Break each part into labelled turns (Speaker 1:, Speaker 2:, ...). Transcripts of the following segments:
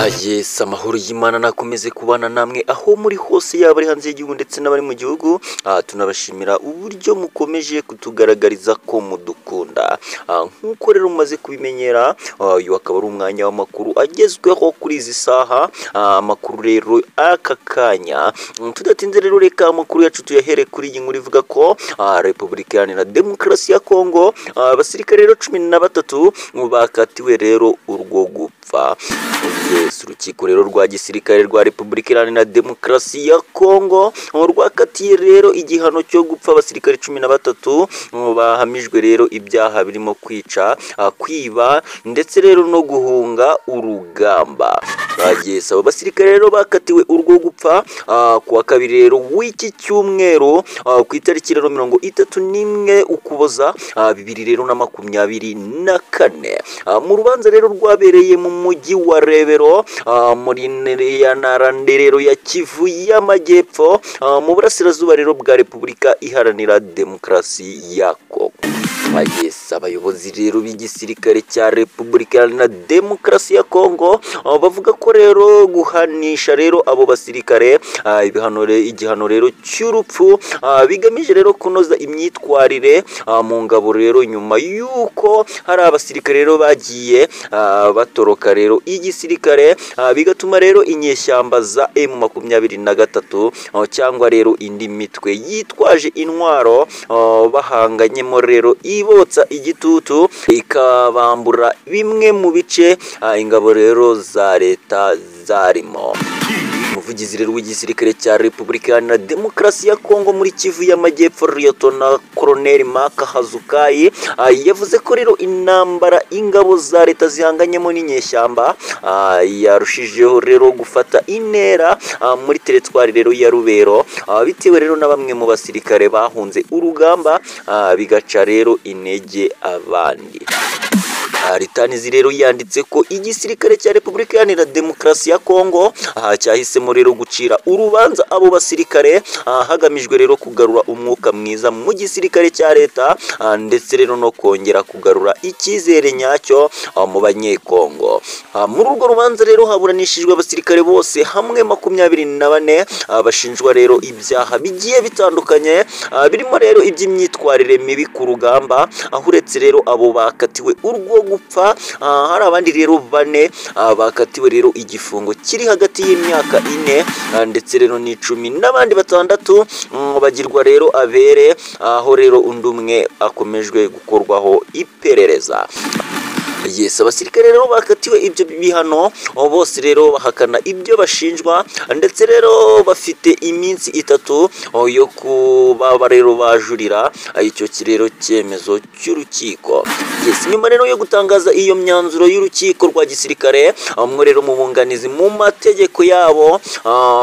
Speaker 1: Yes, amahoro y'Imana nakomeze kubana namwe aho muri hose yaba ari hanze y'igihugu ndetse n'abari mu gihugu. Tunabashimira uburyo mukomeje kutugaragariza ko mudukunda. Nk'uko rero mumaze kubimenyera, uyu akaba ari umwanya w'amakuru agezweho kuri izi saha. Amakuru rero aka kanya tudatinze rero reka amakuru yacu tuyahere kuri iyi nkuru ivuga ko Repubulika Iharanira Demokarasi ya Kongo abasirikare rero 13 bakatiwe rero urwo gupfa. Yes, urukiko rero rwa gisirikare rwa Repubulika Iharanira Demokarasi ya Kongo rwakatiye rero igihano cyo gupfa abasirikare 13 bahamijwe rero ibyaha birimo kwica, kwiba ndetse rero no guhunga urugamba. Yes, abo basirikare rero bakatiwe urwo gupfa kuwa kabiri rero w'iki cyumweru ku itariki rero 31 Ukuboza 2024 mu rubanza rero rwabereye mu mujyi wa Rebero muri ntara rero ya Kivu y'Amajyepfo mu burasirazuba rero bwa Repubulika Iharanira Demokarasi ya Kongo. Yes, abayobozi rero b'igisirikare cya Repubulika Iharanira Demokarasi ya Kongo bavuga ko rero guhanisha rero abo basirikare igihano rero cy'urupfu bigamije rero kunoza imyitwarire mu ngabo rero nyuma y'uko hari abasirikare rero bagiye batoroka rero igisirikare bigatuma rero inyeshyamba za M23 cyangwa rero indi mitwe yitwaje intwaro bahanganyemo rero ibotsa igitutu ikabambura bimwe mu bice ingabo rero za leta zarimo. Umuvugizi rero w'igisirikare cya Repubulika Iharanira Demokarasi ya Kongo muri Kivu y'Amajyepfo Lieutenant Colonel Mark Hazukayi yavuze ko rero intambara ingabo za leta zihanganyemo n'inyeshyamba yarushijeho rero gufata intera muri teritwari rero ya Rubero bitewe rero na bamwe mu basirikare bahunze urugamba bigaca rero intege abandi. Ritanizi rero yanditse ko igisirikare cya Repubulika Iharanira Demokarasi ya Kongo cyahisemo rero gucira urubanza abo basirikare hagamijwe rero kugarura umwuka mwiza mu gisirikare cya leta ndetse rero no kongera kugarura icyizere nyacyo mu banyekongo. Muri urwo rubanza rero haburanishijwe abasirikare bose hamwe 24 bashinjwa rero ibyaha bigiye bitandukanye birimo rero iby'imyitwarire mibi ku rugamba, aho uretse rero abo bakatiwe urwo gupfa hari abandi rero 4 bakatiwe rero igifungo kiri hagati y'imyaka 4 ndetse rero n'10 n'abandi 6 bagirwa rero abere, aho rero undi umwe akomejwe gukorwaho iperereza. Yes, abasirikare rero bakatiwe ibyo bihano bose rero bahakana ibyo bashinjwa ndetse rero bafite iminsi 3 yo kuba rero bajurira icyo kirero cyemezo cy'urukiko. Yes, nyuma rero yo gutangaza iyo myanzuro y'urukiko rwa gisirikare amwe rero mu bunganizi mu mategeko yabo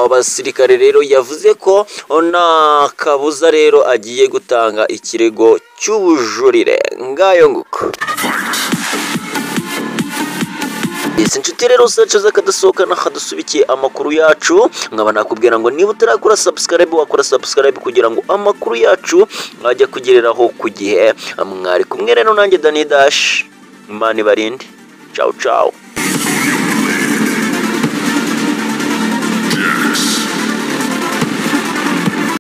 Speaker 1: abasirikare rero yavuze ko na kabuza rero agiye gutanga ikirego cy'ubujurire. Ngayo nguko inshuti rero sacu zakadasohokana hadusubikiye amakuru yacu, nkaba nakubwira ngo niba utarakora subscribe wakora subscribe kugira ngo amakuru yacu ajya kugereraho ku gihe. Mwari kumwe rero nanjye Dani Dash, Imana ibarinde. Ciao ciao.